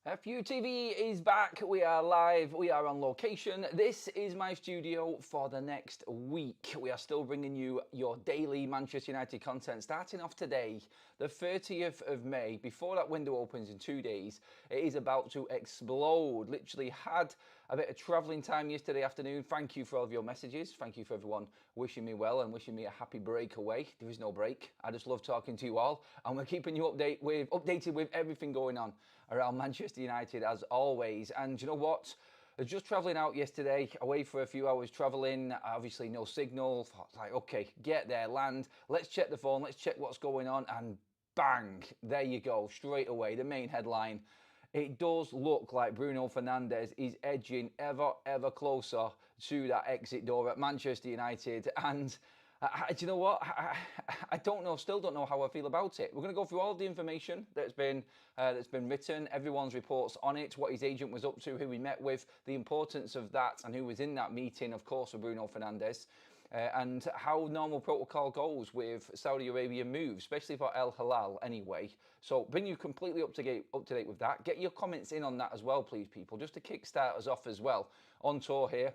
FUTV is back. We are live. We are on location. This is my studio for the next week. We are still bringing you your daily Manchester United content. Starting off today, the 30th of May. Before that window opens in 2 days, it is about to explode. Literally had a bit of travelling time yesterday afternoon. Thank you for all of your messages. Thank you for everyone wishing me well and wishing me a happy breakaway. There is no break. I just love talking to you all, and we're keeping you updated with everything going on around Manchester United as always. And you know what? I was just travelling out yesterday, away for a few hours travelling, obviously no signal. Thought like, okay, get there, land, let's check the phone, let's check what's going on, and bang, there you go, straight away, the main headline. It does look like Bruno Fernandes is edging ever closer to that exit door at Manchester United. And do you know what? I don't know, still don't know how I feel about it. We're going to go through all of the information that's been written, everyone's reports on it, what his agent was up to, who he met with, the importance of that, and who was in that meeting, of course, with Bruno Fernandes, and how normal protocol goes with Saudi Arabian moves, especially for Al Hilal anyway. So bring you completely up to date with that. Get your comments in on that as well, please, people, just to kickstart us off as well. On tour here,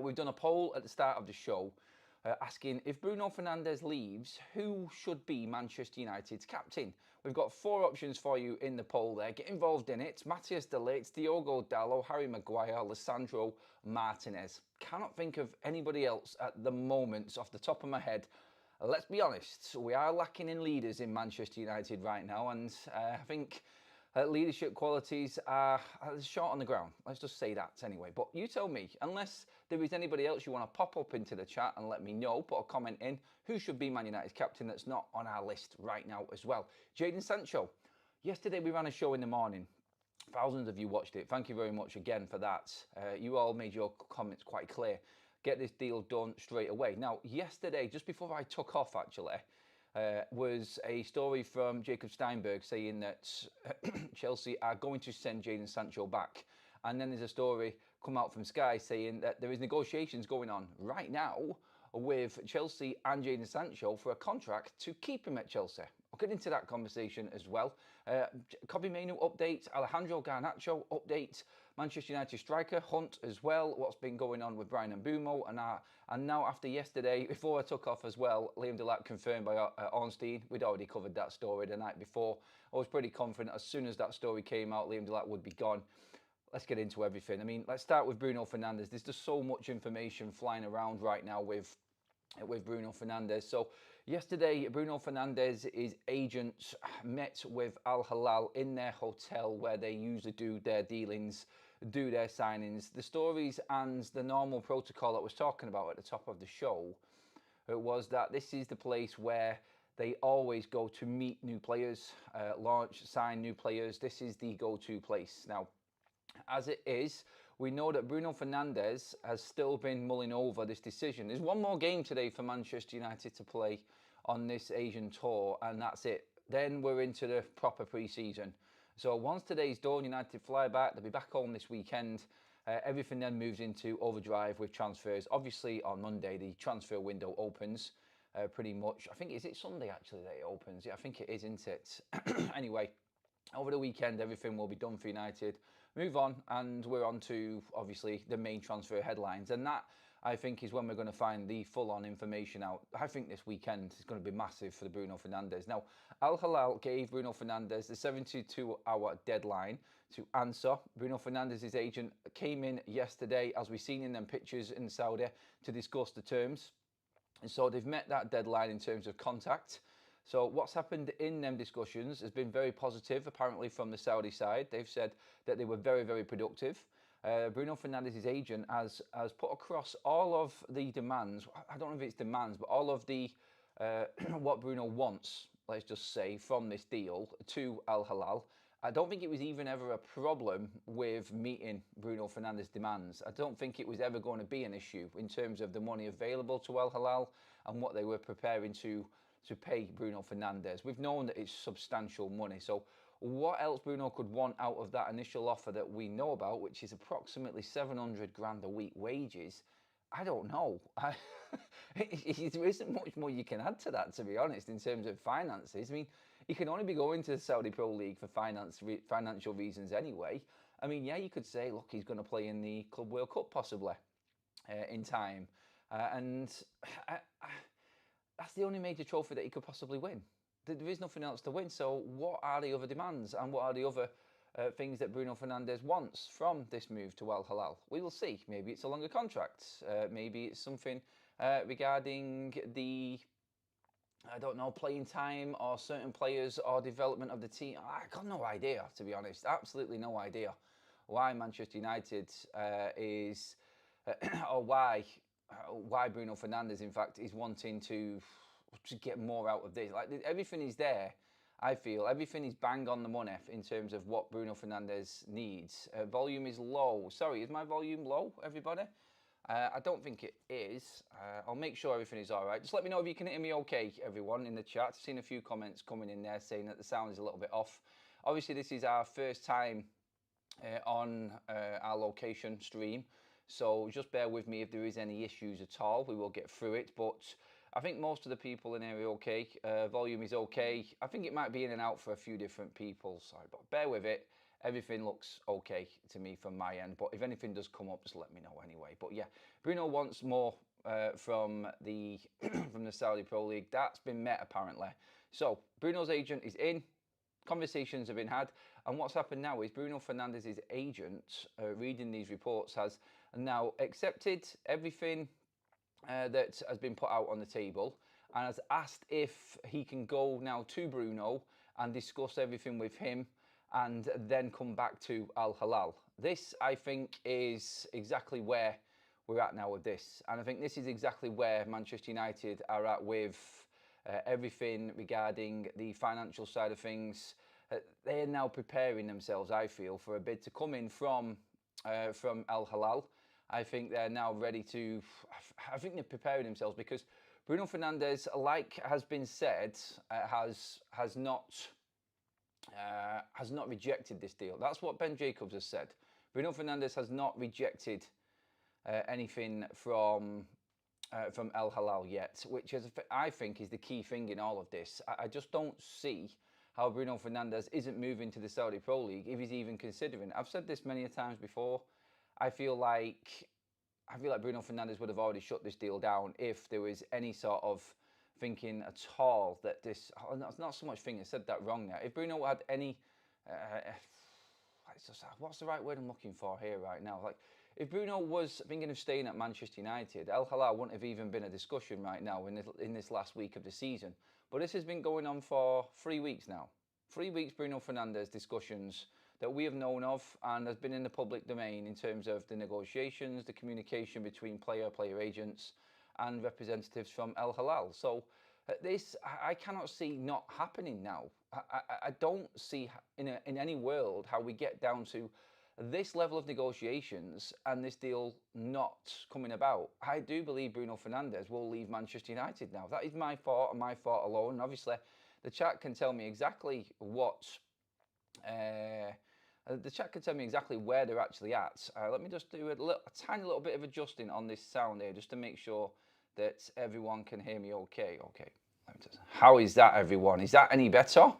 we've done a poll at the start of the show, asking if Bruno Fernandes leaves, who should be Manchester United's captain? We've got 4 options for you in the poll there. Get involved in it. Matthias de Ligt, Diogo Dalot, Harry Maguire, Lisandro Martinez. Cannot think of anybody else at the moment off the top of my head. Let's be honest, we are lacking in leaders in Manchester United right now, and I think leadership qualities are short on the ground. Let's just say that anyway. But you tell me, unless there is anybody else you want to pop up into the chat and let me know, put a comment in, who should be Man United's captain that's not on our list right now as well. Jadon Sancho. Yesterday we ran a show in the morning. Thousands of you watched it. Thank you very much again for that. You all made your comments quite clear. Get this deal done straight away. Now, yesterday, just before I took off actually, was a story from Jacob Steinberg saying that Chelsea are going to send Jadon Sancho back. And then there's a story come out from Sky saying that there is negotiations going on right now with Chelsea and Jadon Sancho for a contract to keep him at Chelsea. I'll get into that conversation as well. Kobbie Mainoo update, Alejandro Garnacho update, Manchester United striker hunt as well, what's been going on with Bryan Mbeumo, and now after yesterday, before I took off as well, Liam Delap confirmed by Ornstein. We'd already covered that story the night before. I was pretty confident as soon as that story came out, Liam Delap would be gone. Let's get into everything. I mean, let's start with Bruno Fernandes. There's just so much information flying around right now with Bruno Fernandes. So yesterday, Bruno Fernandes' agent met with Al Hilal in their hotel where they usually do their dealings, do their signings. The stories and the normal protocol that I was talking about at the top of the show was that this is the place where they always go to meet new players, launch, sign new players. This is the go-to place. Now, as it is, we know that Bruno Fernandes has still been mulling over this decision. There's one more game today for Manchester United to play on this Asian tour, and that's it. Then we're into the proper pre-season. So once today's done, United fly back. They'll be back home this weekend. Everything then moves into overdrive with transfers. Obviously, on Monday, the transfer window opens pretty much. I think, is it Sunday actually that it opens? Yeah, I think it is, isn't it? Anyway, over the weekend, everything will be done for United. Move on, and we're on to, obviously, the main transfer headlines. And that, I think, is when we're going to find the full-on information out. I think this weekend is going to be massive for the Bruno Fernandes. Now, Al Hilal gave Bruno Fernandes the 72-hour deadline to answer. Bruno Fernandes' agent came in yesterday, as we've seen in them pictures in Saudi, to discuss the terms. And so they've met that deadline in terms of contact. So what's happened in them discussions has been very positive, apparently, from the Saudi side. They've said that they were very productive. Bruno Fernandes' agent has put across all of the demands. I don't know if it's demands, but all of the what Bruno wants, let's just say, from this deal to Al Hilal. I don't think it was even ever a problem with meeting Bruno Fernandes' demands. I don't think it was ever going to be an issue in terms of the money available to Al Hilal and what they were preparing to pay Bruno Fernandes. We've known that it's substantial money. So what else Bruno could want out of that initial offer that we know about, which is approximately 700 grand a week wages, I don't know. There isn't much more you can add to that, to be honest, in terms of finances. I mean, he can only be going to the Saudi Pro League for financial reasons anyway. I mean, yeah, you could say, look, he's going to play in the Club World Cup possibly in time. And that's the only major trophy that he could possibly win. There is nothing else to win. So what are the other demands and what are the other things that Bruno Fernandes wants from this move to Al Hilal? We will see. Maybe it's a longer contract. Maybe it's something regarding the, I don't know, playing time or certain players or development of the team. I got no idea, to be honest. Absolutely no idea why Manchester United is, or why Bruno Fernandes, in fact, is wanting to get more out of this. Like, everything is there. I feel everything is bang on the money in terms of what Bruno Fernandes needs. Volume is low. Sorry, is my volume low, everybody? I don't think it is. I'll make sure everything is all right. Just let me know if you can hear me okay, everyone, in the chat. I've seen a few comments coming in there saying that the sound is a little bit off. Obviously, this is our first time on our location stream, so just bear with me if there is any issues at all. We will get through it, but I think most of the people in here are okay. Volume is okay. I think it might be in and out for a few different people, sorry, but bear with it. Everything looks okay to me from my end, but if anything does come up, just let me know anyway. But yeah, Bruno wants more from the from the Saudi Pro League. That's been met apparently. So Bruno's agent is in. Conversations have been had, and what's happened now is Bruno Fernandes' agent, reading these reports, has now accepted everything that has been put out on the table and has asked if he can go now to Bruno and discuss everything with him and then come back to Al Hilal. This, I think, is exactly where we're at now with this. And I think this is exactly where Manchester United are at with everything regarding the financial side of things. They're now preparing themselves, I feel, for a bid to come in from Al Hilal. I think they're now ready to, I think they're preparing themselves because Bruno Fernandes, like has been said, has not rejected this deal. That's what Ben Jacobs has said. Bruno Fernandes has not rejected anything from Al Hilal yet, which is, I think, is the key thing in all of this. I just don't see how Bruno Fernandes isn't moving to the Saudi Pro League if he's even considering. I've said this many times before. I feel like Bruno Fernandes would have already shut this deal down if there was any sort of thinking at all that this, not so much thing, I said that wrong there. If Bruno had any, what's the right word I'm looking for here right now? Like, if Bruno was thinking of staying at Manchester United, Al Hilal wouldn't have even been a discussion right now in this last week of the season. But this has been going on for 3 weeks now. 3 weeks Bruno Fernandes discussions that we have known of and has been in the public domain in terms of the negotiations, the communication between player agents and representatives from Al Hilal. So this, I cannot see not happening now. I don't see in any world how we get down to this level of negotiations and this deal not coming about. I do believe Bruno Fernandes will leave Manchester United now. That is my thought and my thought alone. And obviously, the chat can tell me exactly what... the chat can tell me exactly where they're actually at. Let me just do a tiny little bit of adjusting on this sound here just to make sure that everyone can hear me okay. Okay. How is that, everyone? Is that any better?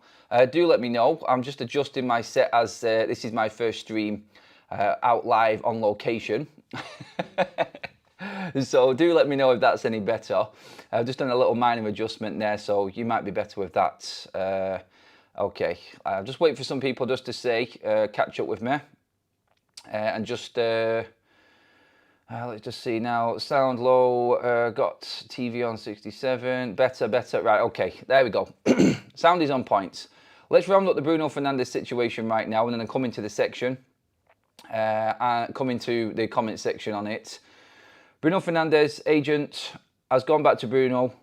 Do let me know. I'm just adjusting my set as this is my first stream out live on location. So do let me know if that's any better. I've just done a little minor adjustment there, so you might be better with that. Okay, just wait for some people just to say, catch up with me. And just, let's just see now, sound low, got TV on 67, better, right, okay, there we go. Sound is on point. Let's round up the Bruno Fernandes situation right now, and then I'll come into the section, and come into the comment section on it. Bruno Fernandes, agent, has gone back to Bruno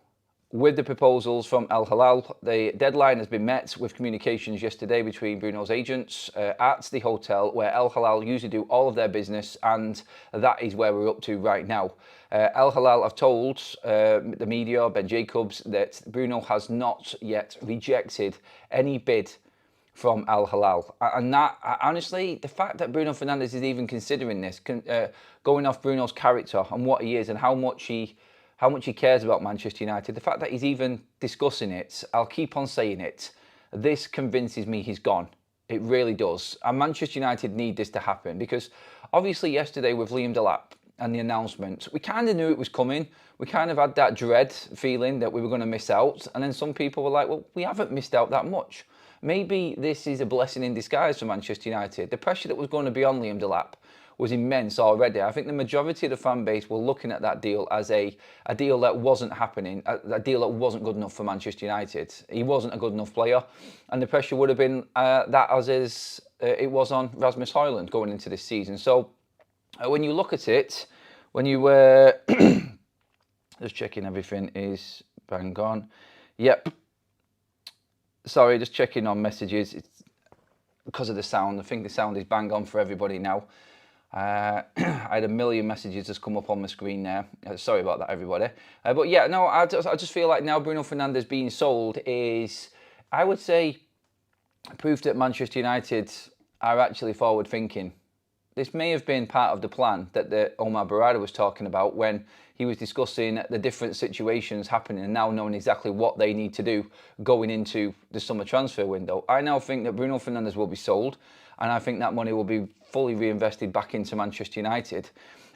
with the proposals from Al Hilal. The deadline has been met with communications yesterday between Bruno's agents at the hotel where Al Hilal usually do all of their business, and that is where we're up to right now. Al Hilal have told the media, Ben Jacobs, that Bruno has not yet rejected any bid from Al Hilal. And that, honestly, the fact that Bruno Fernandes is even considering this, going off Bruno's character and what he is and how much he cares about Manchester United, the fact that he's even discussing it, I'll keep on saying it, this convinces me he's gone. It really does. And Manchester United need this to happen, because obviously yesterday with Liam Delap and the announcement, we kind of knew it was coming. We kind of had that dread feeling that we were going to miss out. And then some people were like, well, we haven't missed out that much. Maybe this is a blessing in disguise for Manchester United. The pressure that was going to be on Liam Delap was immense already. I think the majority of the fan base were looking at that deal as a deal that wasn't happening, a deal that wasn't good enough for Manchester United. He wasn't a good enough player, and the pressure would have been that as it was on Rasmus Højlund going into this season. So when you look at it, when you just checking everything is bang on. Yep. Sorry, just checking on messages. It's because of the sound. I think the sound is bang on for everybody now. I had a million messages just come up on my screen there. Sorry about that, everybody. But yeah, no, I just feel like now Bruno Fernandes being sold is, I would say, proof that Manchester United are actually forward thinking. This may have been part of the plan that Omar Barada was talking about when he was discussing the different situations happening and now knowing exactly what they need to do going into the summer transfer window. I now think that Bruno Fernandes will be sold, and I think that money will be fully reinvested back into Manchester United.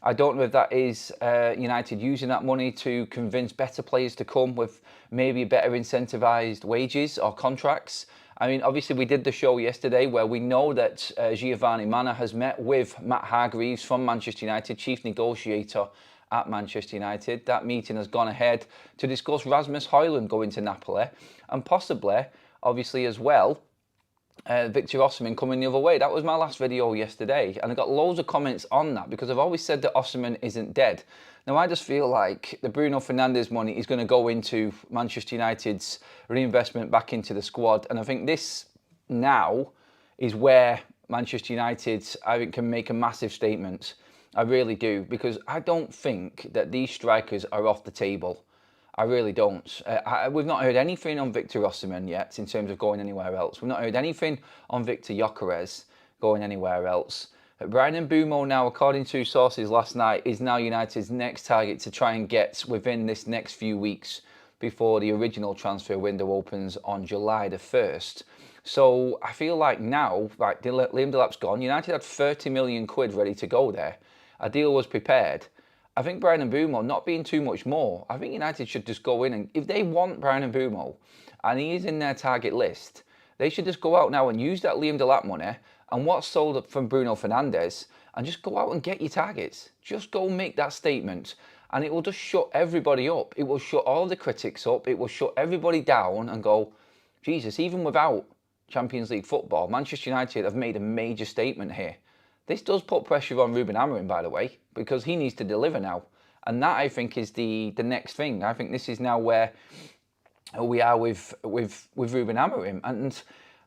I don't know if that is United using that money to convince better players to come with maybe better incentivised wages or contracts. I mean, obviously we did the show yesterday where we know that Giovanni Manna has met with Matt Hargreaves from Manchester United, chief negotiator at Manchester United. That meeting has gone ahead to discuss Rasmus Højlund going to Napoli, and possibly, obviously as well, Victor Osimhen coming the other way. That was my last video yesterday, and I got loads of comments on that because I've always said that Osimhen isn't dead. Now I just feel like the Bruno Fernandes money is going to go into Manchester United's reinvestment back into the squad, and I think this now is where Manchester United, I think, can make a massive statement. I really do, because I don't think that these strikers are off the table. I really don't. We've not heard anything on Victor Osimhen yet in terms of going anywhere else. We've not heard anything on Victor Gyokeres going anywhere else. Bryan Mbeumo now, according to sources last night, is now United's next target to try and get within this next few weeks before the original transfer window opens on July the 1st. So I feel like now, right, Liam Delap's gone. United had 30 million quid ready to go there. A deal was prepared. I think Bryan Mbeumo, not being too much more, I think United should just go in, and if they want Bryan Mbeumo and he is in their target list, they should just go out now and use that Liam Delap money and what's sold from Bruno Fernandes and just go out and get your targets. Just go make that statement, and it will just shut everybody up. It will shut all the critics up. It will shut everybody down and go, Jesus, even without Champions League football, Manchester United have made a major statement here. This does put pressure on Ruben Amorim, by the way, because he needs to deliver now. And that, I think, is the next thing. I think this is now where we are with Ruben Amorim. And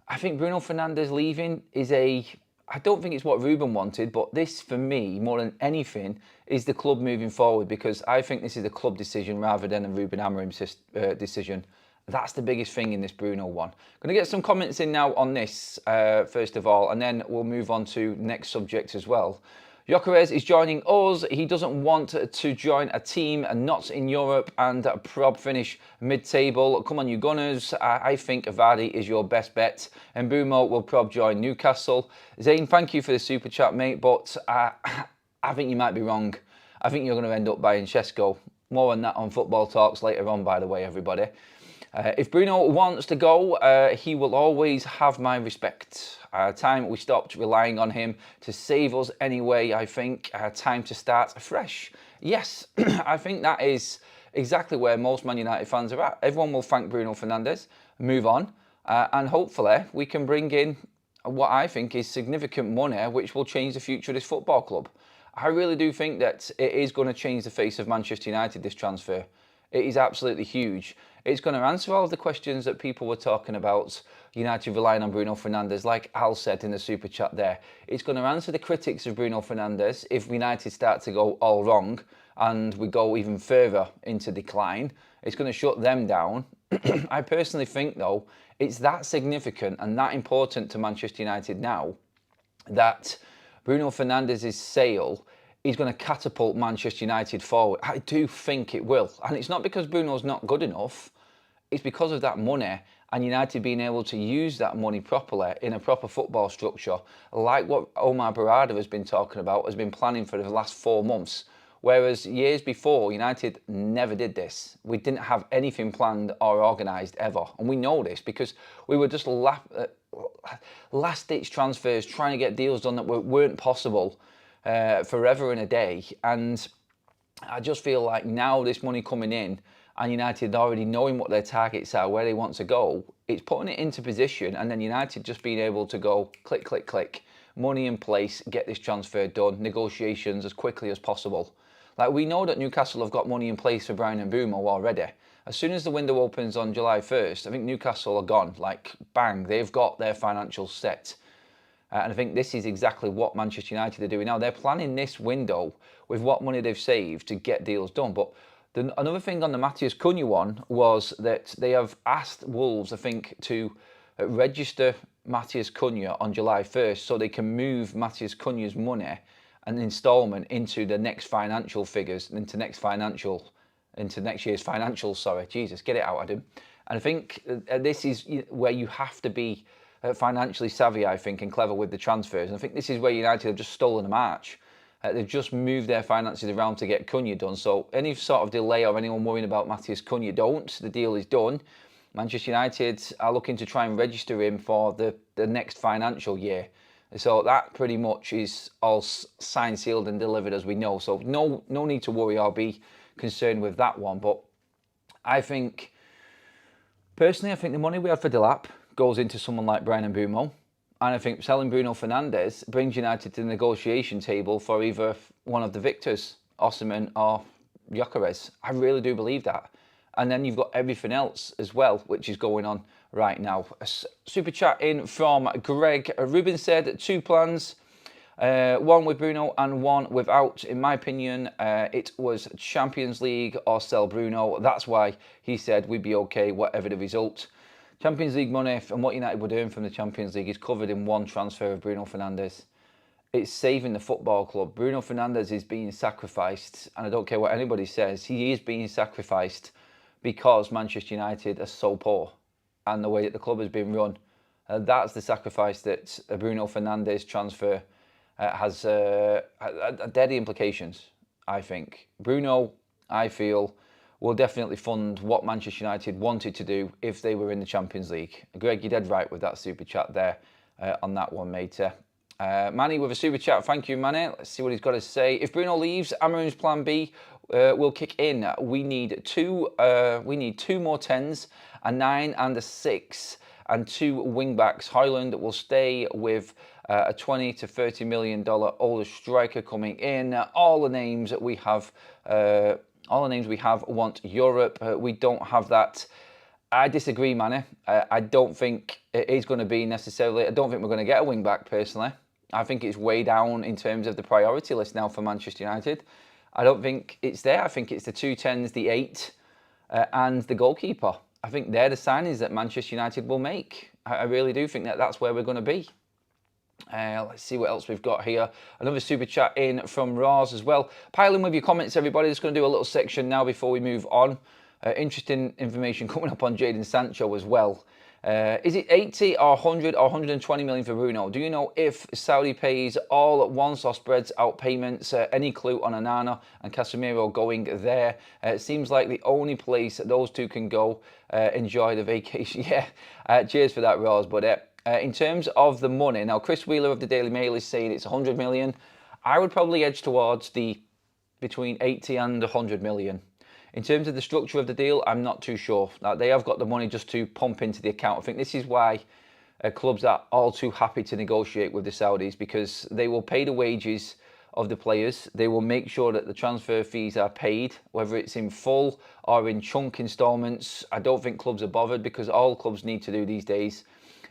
I think Bruno Fernandes leaving is I don't think it's what Ruben wanted, but this, for me, more than anything, is the club moving forward, because I think this is a club decision rather than a Ruben Amorim decision. That's the biggest thing in this Bruno one. Going to get some comments in now on this, first of all, and then we'll move on to next subject as well. Gyokeres is joining us. He doesn't want to join a team not in Europe and prob finish mid-table. Come on, you Gunners. I think Vardy is your best bet. And Mbeumo will prob join Newcastle. Zane, thank you for the super chat, mate, but I think you might be wrong. I think you're going to end up buying Shesko. More on that on Football Talks later on, by the way, everybody. If Bruno wants to go, he will always have my respect. Time we stopped relying on him to save us anyway, I think. Time to start afresh. Yes, I think that is exactly where most Man United fans are at. Everyone will thank Bruno Fernandes, move on, and hopefully we can bring in what I think is significant money which will change the future of this football club. I really do think that it is going to change the face of Manchester United, this transfer. It is absolutely huge. It's going to answer all of the questions that people were talking about United relying on Bruno Fernandes, like Al said in the super chat there. It's going to answer the critics of Bruno Fernandes if United start to go all wrong and we go even further into decline. It's going to shut them down. I personally think, though, it's that significant and that important to Manchester United now that Bruno Fernandes' sale is going to catapult Manchester United forward. I do think it will. And it's not because Bruno's not good enough. It's because of that money and United being able to use that money properly in a proper football structure, like what Omar Barada has been talking about, has been planning for the last 4 months. Whereas years before, United never did this. We didn't have anything planned or organised ever. And we know this because we were just last-ditch transfers, trying to get deals done that weren't possible forever and a day. And I just feel like now this money coming in and United already knowing what their targets are, where they want to go, it's putting it into position, and then United just being able to go click, click, click, money in place, get this transfer done, negotiations as quickly as possible. Like, we know that Newcastle have got money in place for Bryan Mbeumo already. As soon as the window opens on July 1st, I think Newcastle are gone. Like, bang, they've got their financials set. And I think this is exactly what Manchester United are doing now. They're planning this window with what money they've saved to get deals done. But another thing on the Matheus Cunha one was that they have asked Wolves, I think, to register Matheus Cunha on July 1st so they can move Matheus Cunha's money, an instalment, into the next financial figures, into next year's financials. Sorry, Jesus, get it out, Adam. And I think this is where you have to be financially savvy, I think, and clever with the transfers. And I think this is where United have just stolen a march. They've just moved their finances around to get Cunha done. So any sort of delay or anyone worrying about Matheus Cunha, don't. The deal is done. Manchester United are looking to try and register him for the next financial year. So that pretty much is all signed, sealed and delivered, as we know. So no need to worry or be concerned with that one. But I think, personally, I think the money we had for Delap goes into someone like Bryan Mbeumo. And I think selling Bruno Fernandes brings United to the negotiation table for either one of the victors, Osimhen or Gyokeres. I really do believe that. And then you've got everything else as well, which is going on right now. A super chat in from Greg. Ruben said 2 plans, one with Bruno and one without. In my opinion, it was Champions League or sell Bruno. That's why he said we'd be okay, whatever the result. Champions League money and what United were doing from the Champions League is covered in one transfer of Bruno Fernandes. It's saving the football club. Bruno Fernandes is being sacrificed, and I don't care what anybody says, he is being sacrificed because Manchester United are so poor and the way that the club has been run. That's the sacrifice that a Bruno Fernandes transfer has deadly implications, I think. Bruno, I feel, will definitely fund what Manchester United wanted to do if they were in the Champions League. Greg, you're dead right with that super chat there on that one, mate. Manny with a super chat. Thank you, Manny. Let's see what he's got to say. If Bruno leaves, Amarim's plan B will kick in. We need two more 10s, a 9 and a 6, and 2 wing backs. Højlund will stay with a $20 to $30 million older striker coming in. All the names we have want Europe. We don't have that. I disagree, Manny. I don't think it is going to be necessarily. I don't think we're going to get a wing back personally. I think it's way down in terms of the priority list now for Manchester United. I don't think it's there. I think it's the 2 10s, the 8, and the goalkeeper. I think they're the signings that Manchester United will make. I really do think that that's where we're going to be. Let's see what else we've got here. Another super chat in from Roz as well. Pile in with your comments, everybody. Just going to do a little section now before we move on. Interesting information coming up on Jadon Sancho as well. Is it 80 or 100 or 120 million for Bruno? Do you know if Saudi pays all at once or spreads out payments? Any clue on Onana and Casemiro going there? It seems like the only place that those two can go enjoy the vacation. Yeah, cheers for that, Roz. But in terms of the money, now Chris Wheeler of the Daily Mail is saying it's 100 million. I would probably edge towards the between 80 and 100 million. In terms of the structure of the deal, I'm not too sure. Now, they have got the money just to pump into the account. I think this is why clubs are all too happy to negotiate with the Saudis, because they will pay the wages of the players. They will make sure that the transfer fees are paid, whether it's in full or in chunk instalments. I don't think clubs are bothered, because all clubs need to do these days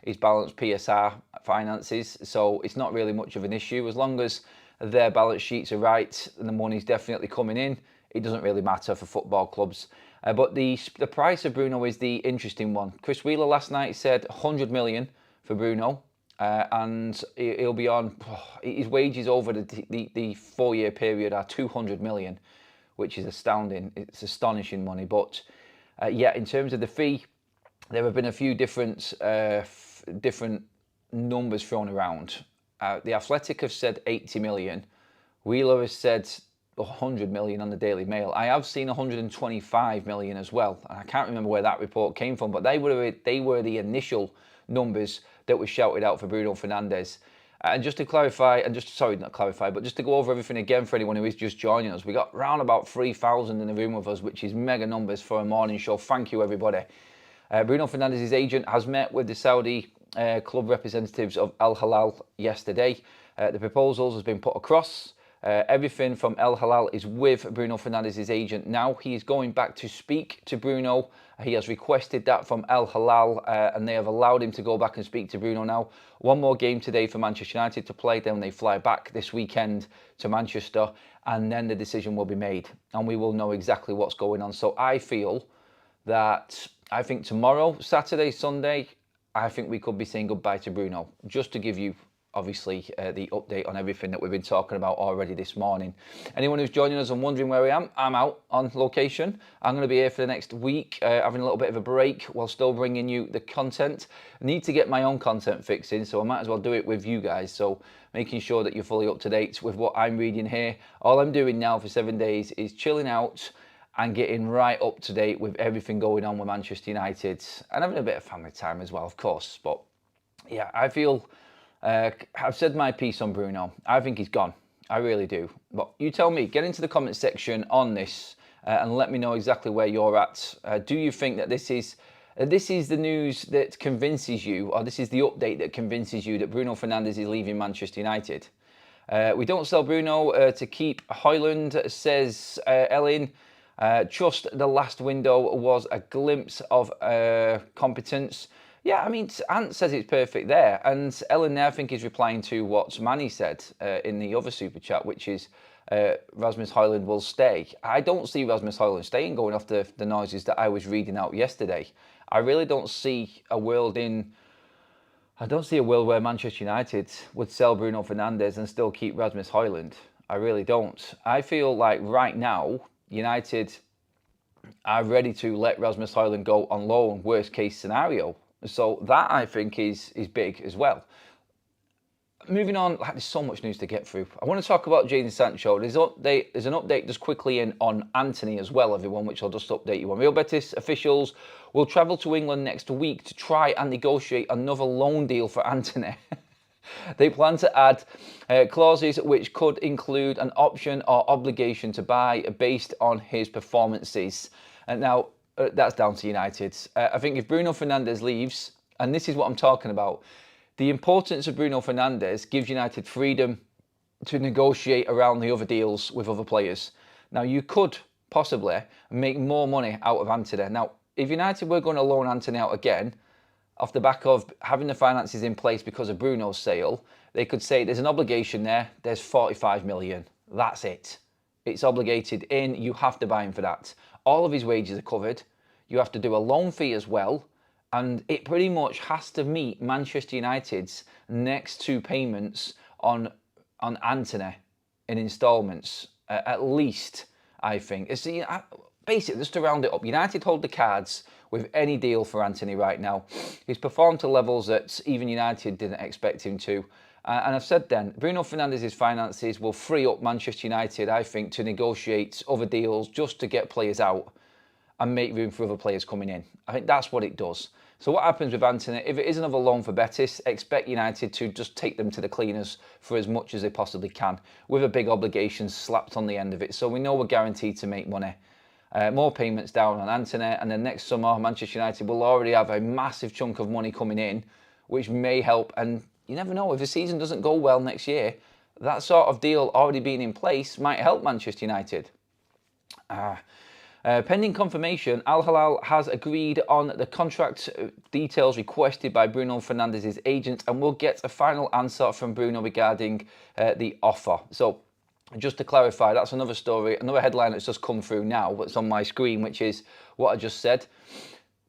is balance PSR finances. So it's not really much of an issue. As long as their balance sheets are right and the money's definitely coming in, it doesn't really matter for football clubs. But the price of Bruno is the interesting one. Chris Wheeler last night said 100 million for Bruno, and he'll be on, his wages over the 4-year period are 200 million, which is astounding. It's astonishing money. But yeah, in terms of the fee, there have been a few different numbers thrown around. The Athletic have said 80 million. Wheeler has said 100 million on the Daily Mail. I have seen 125 million as well. And I can't remember where that report came from, but they were the initial numbers that were shouted out for Bruno Fernandes. And just to clarify, and just, sorry, not clarify, but just to go over everything again for anyone who is just joining us, we got around about 3,000 in the room with us, which is mega numbers for a morning show. Thank you, everybody. Bruno Fernandes' agent has met with the Saudi club representatives of Al Hilal yesterday. The proposals has been put across. Everything from Al Hilal is with Bruno Fernandes' agent now. He is going back to speak to Bruno. He has requested that from Al Hilal, and they have allowed him to go back and speak to Bruno now. One more game today for Manchester United to play. Then they fly back this weekend to Manchester, and then the decision will be made, and we will know exactly what's going on. So I think tomorrow, Saturday, Sunday, I think we could be saying goodbye to Bruno, just to give you, obviously, the update on everything that we've been talking about already this morning. Anyone who's joining us and wondering where I am, I'm out on location. I'm going to be here for the next week, having a little bit of a break while still bringing you the content. I need to get my own content fixing, so I might as well do it with you guys. So making sure that you're fully up to date with what I'm reading here. All I'm doing now for 7 days is chilling out and getting right up to date with everything going on with Manchester United, and having a bit of family time as well, of course. But yeah, I feel I've said my piece on Bruno. I think he's gone. I really do. But you tell me, get into the comment section on this and let me know exactly where you're at. Do you think that this is the news that convinces you, or this is the update that convinces you that Bruno Fernandes is leaving Manchester United? We don't sell Bruno to keep Højlund, says Ellen. Just the last window was a glimpse of competence. Yeah, I mean, Ant says it's perfect there. And Ellen there, I think, is replying to what Manny said in the other super chat, which is Rasmus Højlund will stay. I don't see Rasmus Højlund staying, going off the noises that I was reading out yesterday. I really don't see a world where Manchester United would sell Bruno Fernandes and still keep Rasmus Højlund. I really don't. I feel like right now, United are ready to let Rasmus Højlund go on loan, worst case scenario. So that, I think, is big as well. Moving on, there's so much news to get through. I want to talk about Jadon Sancho. There's an update just quickly on Antony as well, everyone, which I'll just update you on. Real Betis officials will travel to England next week to try and negotiate another loan deal for Antony. They plan to add clauses which could include an option or obligation to buy based on his performances. And now, that's down to United. I think if Bruno Fernandes leaves, and this is what I'm talking about, the importance of Bruno Fernandes gives United freedom to negotiate around the other deals with other players. Now, you could possibly make more money out of Antony. Now, if United were going to loan Antony out again, off the back of having the finances in place because of Bruno's sale, they could say there's an obligation there, there's 45 million. That's it. It's obligated in, you have to buy him for that. All of his wages are covered. You have to do a loan fee as well. And it pretty much has to meet Manchester United's next two payments on Antony in instalments, at least, I think. Basically, just to round it up, United hold the cards with any deal for Antony right now. He's performed to levels that even United didn't expect him to. And I've said then, Bruno Fernandes' finances will free up Manchester United, I think, to negotiate other deals just to get players out and make room for other players coming in. I think that's what it does. So what happens with Antony, if it is another loan for Betis, expect United to just take them to the cleaners for as much as they possibly can, with a big obligation slapped on the end of it. So we know we're guaranteed to make money. More payments down on Antony, and then next summer, Manchester United will already have a massive chunk of money coming in, which may help. And you never know, if the season doesn't go well next year, that sort of deal already being in place might help Manchester United. Pending confirmation, Al Hilal has agreed on the contract details requested by Bruno Fernandes' agent, and we'll get a final answer from Bruno regarding the offer. So, just to clarify, that's another story, another headline that's just come through now, that's on my screen, which is what I just said.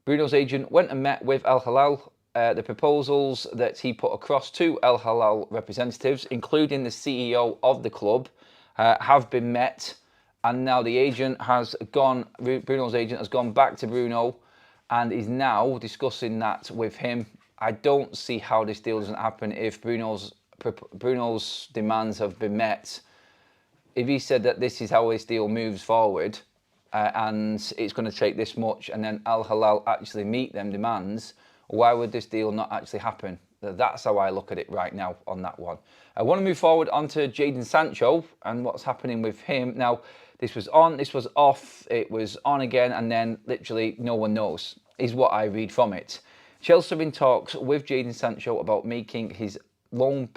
Bruno's agent went and met with Al Hilal. The proposals that he put across to Al Hilal representatives, including the CEO of the club, have been met. And now the agent has gone, Bruno's agent has gone back to Bruno and is now discussing that with him. I don't see how this deal doesn't happen if Bruno's demands have been met. If he said that this is how this deal moves forward, and it's going to take this much, and then Al Hilal actually meet them demands, why would this deal not actually happen? That's how I look at it right now on that one. I want to move forward onto Jadon Sancho and what's happening with him. Now, this was on, this was off, it was on again, and then literally no one knows, is what I read from it. Chelsea are in talks with Jadon Sancho about making his loan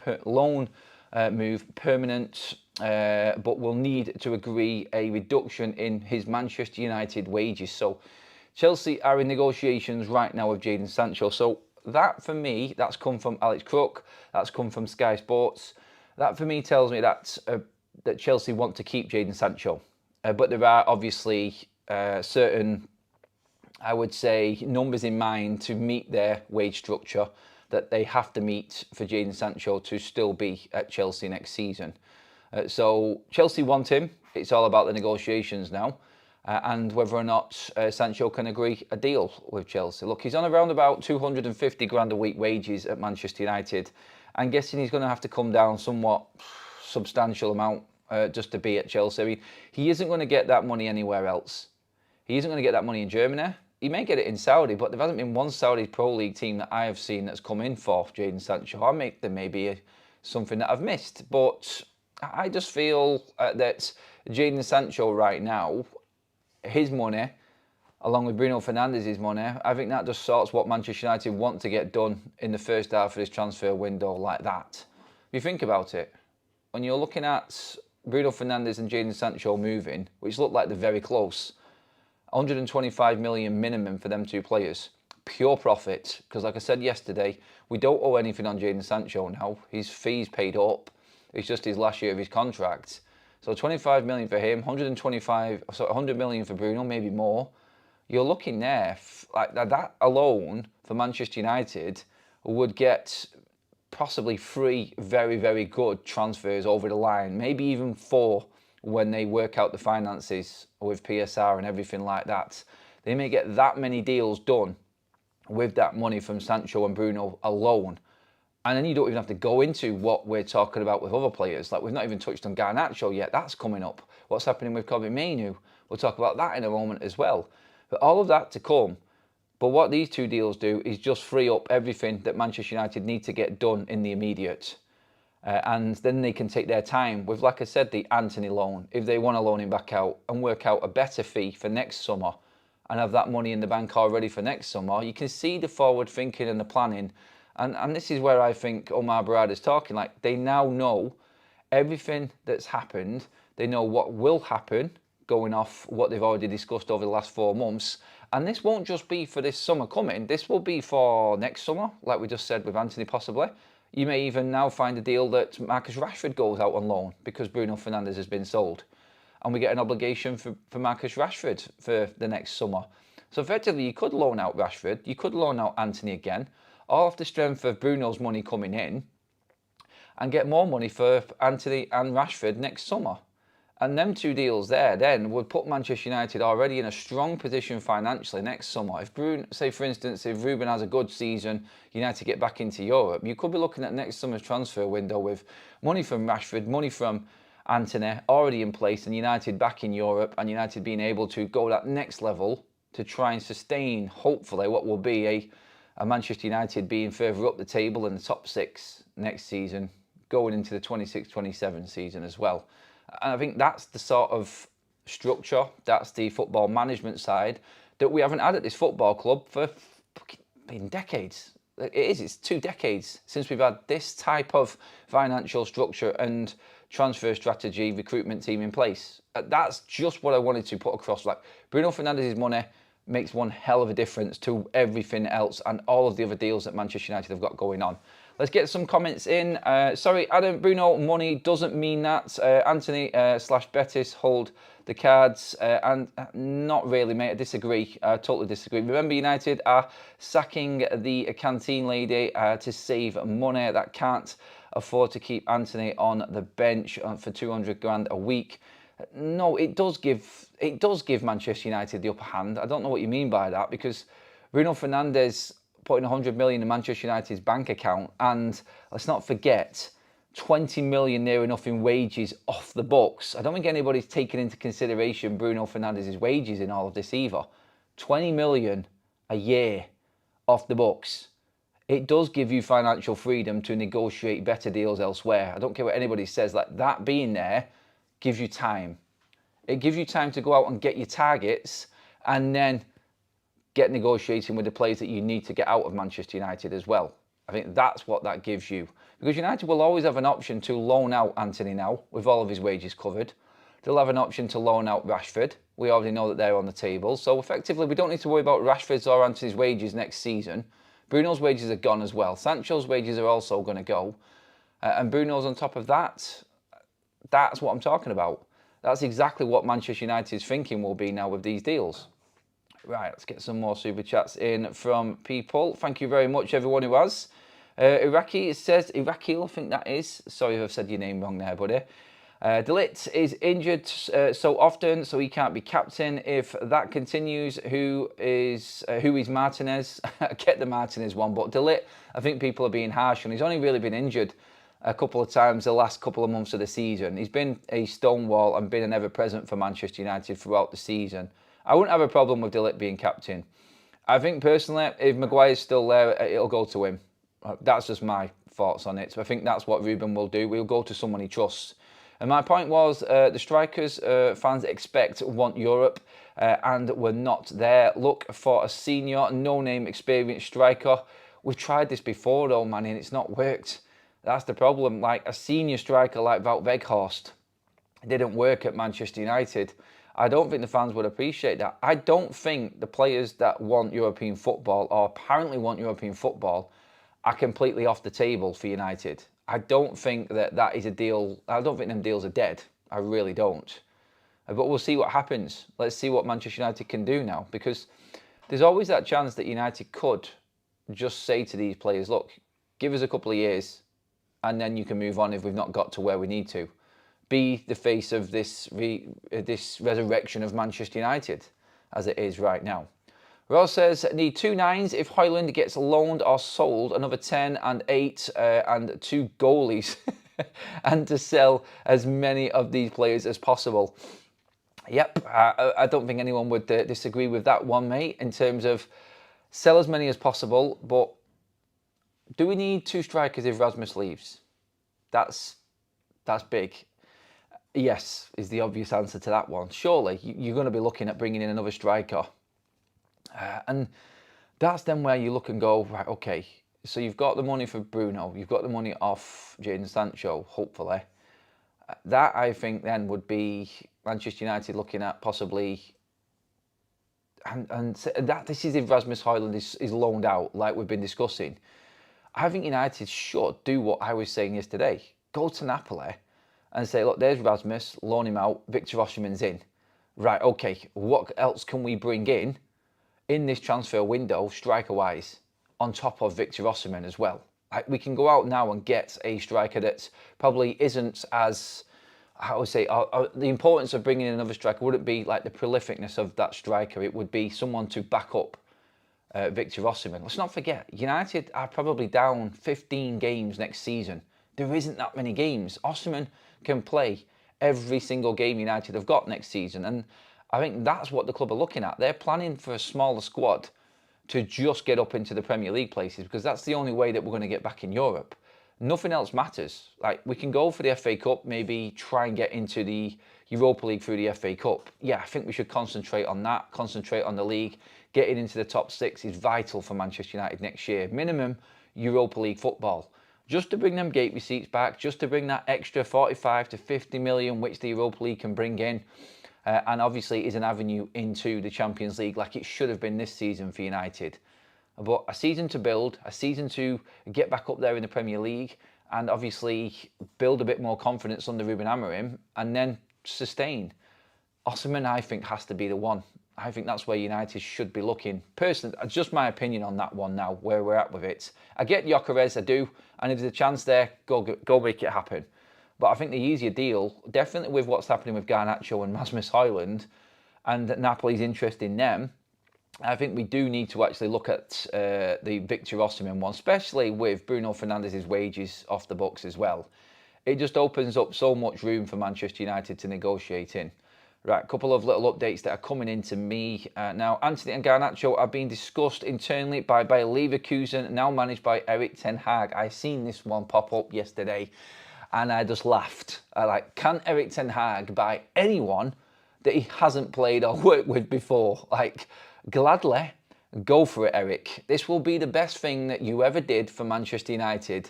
move permanent, but will need to agree a reduction in his Manchester United wages. So Chelsea are in negotiations right now with Jadon Sancho. So that, for me, that's come from Alex Crook, that's come from Sky Sports. That, for me, tells me that Chelsea want to keep Jadon Sancho. But there are obviously certain, I would say, numbers in mind to meet their wage structure that they have to meet for Jadon Sancho to still be at Chelsea next season. So Chelsea want him. It's all about the negotiations now. And whether or not Sancho can agree a deal with Chelsea. Look, he's on around about 250 grand a week wages at Manchester United. I'm guessing he's going to have to come down somewhat substantial amount just to be at Chelsea. I mean, he isn't going to get that money anywhere else. He isn't going to get that money in Germany. He may get it in Saudi, but there hasn't been one Saudi Pro League team that I have seen that's come in for Jadon Sancho. There may be something that I've missed, but I just feel that Jadon Sancho right now, his money, along with Bruno Fernandes' money, I think that just sorts what Manchester United want to get done in the first half of this transfer window like that. If you think about it, when you're looking at Bruno Fernandes and Jadon Sancho moving, which look like they're very close, 125 million minimum for them two players. Pure profit, because like I said yesterday, we don't owe anything on Jadon Sancho now. His fee's paid up. It's just his last year of his contract. So 25 million for him, 100 million for Bruno, maybe more. You're looking there, like that alone for Manchester United would get possibly 3 very, very good transfers over the line, maybe even 4 when they work out the finances with PSR and everything like that. They may get that many deals done with that money from Sancho and Bruno alone. And then you don't even have to go into what we're talking about with other players. Like, we've not even touched on Garnacho yet. That's coming up. What's happening with Kobbie Mainoo? We'll talk about that in a moment as well. But all of that to come. But what these two deals do is just free up everything that Manchester United need to get done in the immediate. And then they can take their time with, like I said, the Antony loan, if they want to loan him back out and work out a better fee for next summer and have that money in the bank already for next summer. You can see the forward thinking and the planning. And this is where I think Omar Barad is talking. Like, they now know everything that's happened. They know what will happen going off what they've already discussed over the last 4 months. And this won't just be for this summer coming. This will be for next summer, like we just said with Antony possibly. You may even now find a deal that Marcus Rashford goes out on loan because Bruno Fernandes has been sold. And we get an obligation for Marcus Rashford for the next summer. So effectively, you could loan out Rashford. You could loan out Antony again, all off the strength of Bruno's money coming in, and get more money for Antony and Rashford next summer. And them two deals there then would put Manchester United already in a strong position financially next summer. If Bruno, say for instance, if Ruben has a good season, United get back into Europe, you could be looking at next summer's transfer window with money from Rashford, money from Antony already in place, and United back in Europe, and United being able to go that next level to try and sustain, hopefully, what will be a Manchester United being further up the table in the top 6 next season, going into the 26-27 season as well. And I think that's the sort of structure, that's the football management side that we haven't had at this football club for decades. It's 2 decades since we've had this type of financial structure and transfer strategy, recruitment team in place. That's just what I wanted to put across. Like, Bruno Fernandes' money makes one hell of a difference to everything else and all of the other deals that Manchester United have got going on. Let's get some comments in. Sorry, Adam, Bruno, money doesn't mean that. Anthony / Betis hold the cards. And not really, mate. I disagree. I totally disagree. Remember, United are sacking the canteen lady to save money. That can't afford to keep Anthony on the bench for 200 grand a week. No, it does give Manchester United the upper hand. I don't know what you mean by that, because Bruno Fernandes putting 100 million in Manchester United's bank account, and let's not forget 20 million near enough in wages off the books. I don't think anybody's taken into consideration Bruno Fernandes' wages in all of this either. 20 million a year off the books. It does give you financial freedom to negotiate better deals elsewhere. I don't care what anybody says, like that being there gives you time. It gives you time to go out and get your targets and then get negotiating with the players that you need to get out of Manchester United as well. I think that's what that gives you. Because United will always have an option to loan out Anthony now, with all of his wages covered. They'll have an option to loan out Rashford. We already know that they're on the table. So effectively, we don't need to worry about Rashford's or Anthony's wages next season. Bruno's wages are gone as well. Sancho's wages are also going to go. And Bruno's on top of that. That's what I'm talking about. That's exactly what Manchester United's thinking will be now with these deals. Right, let's get some more super chats in from people. Thank you very much, everyone who has. Iraqi, it says, Iraqi, I think that is. Sorry if I've said your name wrong there, buddy. De Ligt is injured so often, so he can't be captain. If that continues, who is Martinez? I get the Martinez one, but De Ligt, I think people are being harsh, and he's only really been injured a couple of times the last couple of months of the season. He's been a stonewall and been an ever-present for Manchester United throughout the season. I wouldn't have a problem with De Ligt being captain. I think personally, if Maguire's still there, it'll go to him. That's just my thoughts on it. So I think that's what Ruben will do. We'll go to someone he trusts. And my point was, the strikers fans want Europe, and we're not there. Look for a senior, no-name, experienced striker. We've tried this before though, man, and it's not worked. That's the problem. Like a senior striker like Wout Weghorst, it didn't work at Manchester United. I don't think the fans would appreciate that. I don't think the players that want European football, or apparently want European football, are completely off the table for United. I don't think that is a deal. I don't think them deals are dead. I really don't. But we'll see what happens. Let's see what Manchester United can do now, because there's always that chance that United could just say to these players, look, give us a couple of years and then you can move on if we've not got to where we need to. Be the face of this resurrection of Manchester United as it is right now. Ross says, need 2 9s if Højlund gets loaned or sold, another 10 and 8 and 2 goalies, and to sell as many of these players as possible. Yep, I don't think anyone would disagree with that one, mate, in terms of sell as many as possible, but do we need 2 strikers if Rasmus leaves? That's big. Yes, is the obvious answer to that one. Surely, you're going to be looking at bringing in another striker. And that's then where you look and go, right, okay, so you've got the money for Bruno, you've got the money off Jadon Sancho, hopefully. That, I think, then would be Manchester United looking at possibly, and that this is if Rasmus Højlund is loaned out, like we've been discussing. I think United should do what I was saying yesterday. Go to Napoli and say, look, there's Rasmus, loan him out, Victor Osimhen's in. Right, okay, what else can we bring in this transfer window, striker-wise, on top of Victor Osimhen as well? Like, we can go out now and get a striker that probably isn't as, how would I say, the importance of bringing in another striker wouldn't be like the prolificness of that striker. It would be someone to back up Victor Osimhen. Let's not forget, United are probably down 15 games next season. There isn't that many games. Osimhen can play every single game United have got next season, and I think that's what the club are looking at. They're planning for a smaller squad to just get up into the Premier League places, because that's the only way that we're going to get back in Europe. Nothing else matters. Like, we can go for the FA Cup, maybe try and get into the Europa League through the FA Cup. Yeah, I think we should concentrate on that, concentrate on the league. Getting into the top 6 is vital for Manchester United next year. Minimum Europa League football. Just to bring them gate receipts back, just to bring that extra 45 to 50 million which the Europa League can bring in. And obviously is an avenue into the Champions League like it should have been this season for United. But a season to build, a season to get back up there in the Premier League, and obviously build a bit more confidence under Ruben Amorim, and then sustain. Osimhen, I think, has to be the one. I think that's where United should be looking. Personally, just my opinion on that one now, where we're at with it. I get Gyokeres, I do, and if there's a chance there, go make it happen. But I think the easier deal, definitely with what's happening with Garnacho and Rasmus Højlund, and Napoli's interest in them, I think we do need to actually look at the Victor Osimhen one, especially with Bruno Fernandes' wages off the books as well. It just opens up so much room for Manchester United to negotiate in. Right, a couple of little updates that are coming into me. Now, Antony and Garnacho are being discussed internally by Leverkusen, now managed by Erik ten Hag. I seen this one pop up yesterday and I just laughed. Can Erik ten Hag buy anyone that he hasn't played or worked with before? Gladly, go for it, Eric. This will be the best thing that you ever did for Manchester United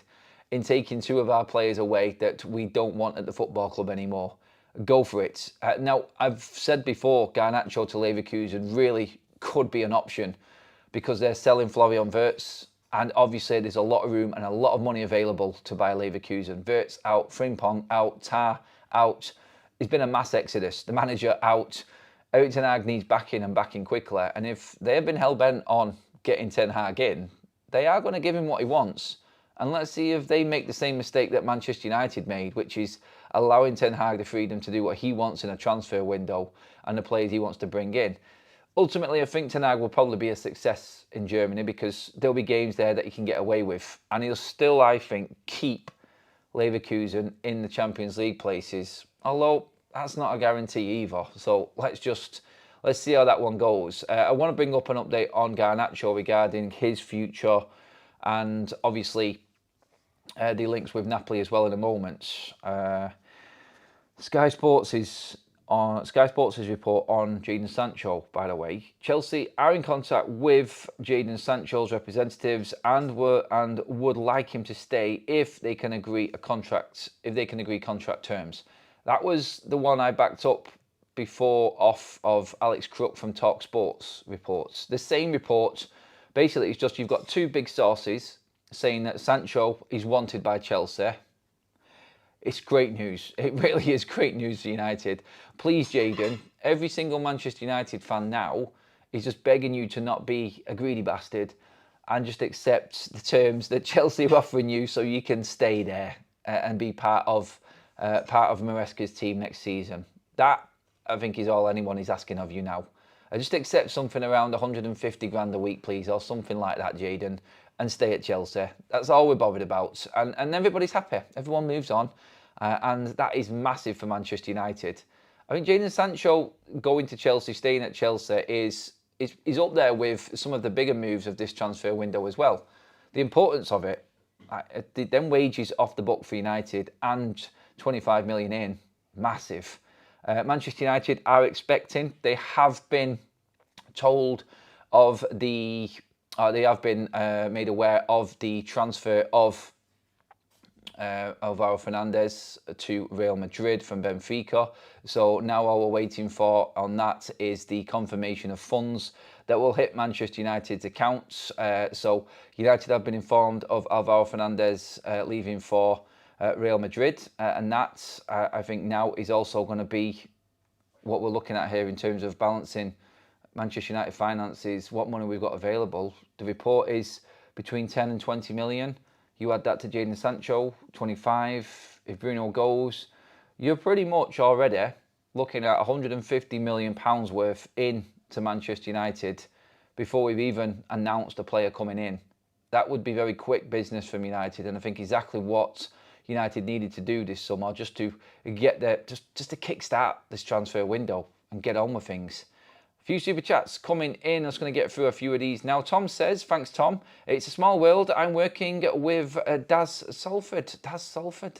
in taking two of our players away that we don't want at the football club anymore. Go for it. Now, I've said before, Garnacho to Leverkusen really could be an option because they're selling Florian Wirtz, and obviously there's a lot of room and a lot of money available to buy Leverkusen. Wirtz out, Frimpong out, Tah out. It's been a mass exodus. The manager out. Erik ten Hag needs backing and backing quickly, and if they've been hell-bent on getting ten Hag in, they are going to give him what he wants. And let's see if they make the same mistake that Manchester United made, which is allowing Ten Hag the freedom to do what he wants in a transfer window and the players he wants to bring in. Ultimately, I think Ten Hag will probably be a success in Germany because there'll be games there that he can get away with. And he'll still, I think, keep Leverkusen in the Champions League places. Although, that's not a guarantee either. So let's see how that one goes. I want to bring up an update on Garnacho regarding his future and obviously the links with Napoli as well in a moment. Sky Sports' report on Jadon Sancho, by the way. Chelsea are in contact with Jadon Sancho's representatives and would like him to stay if they can agree contract terms. That was the one I backed up before off of Alex Crook from Talk Sports reports. The same report, basically it's just you've got two big sources saying that Sancho is wanted by Chelsea. It's great news. It really is great news for United. Please, Jadon, every single Manchester United fan now is just begging you to not be a greedy bastard and just accept the terms that Chelsea are offering you so you can stay there and be part of Maresca's team next season. That, I think, is all anyone is asking of you now. Just accept something around 150 grand a week, please, or something like that, Jadon, and stay at Chelsea. That's all we're bothered about. And everybody's happy. Everyone moves on. And that is massive for Manchester United. I think Jadon Sancho going to Chelsea, staying at Chelsea, is up there with some of the bigger moves of this transfer window as well. The importance of it, them wages off the book for United and 25 million in, massive. Manchester United are expecting, they have been told of they have been made aware of the transfer of Bruno Fernandes to Real Madrid from Benfica. So now all we're waiting for on that is the confirmation of funds that will hit Manchester United's accounts. So United have been informed of Bruno Fernandes leaving for Real Madrid, and that I think now is also going to be what we're looking at here in terms of balancing Manchester United finances, what money we've got available. The report is between 10 and 20 million. You add that to Jadon Sancho, 25. If Bruno goes, you're pretty much already looking at £150 million worth into Manchester United before we've even announced a player coming in. That would be very quick business from United, and I think exactly what United needed to do this summer just to get there, just to kickstart this transfer window and get on with things. A few super chats coming in. I'm just going to get through a few of these now. Tom says, thanks Tom, it's a small world. I'm working with Daz Salford. Daz Salford.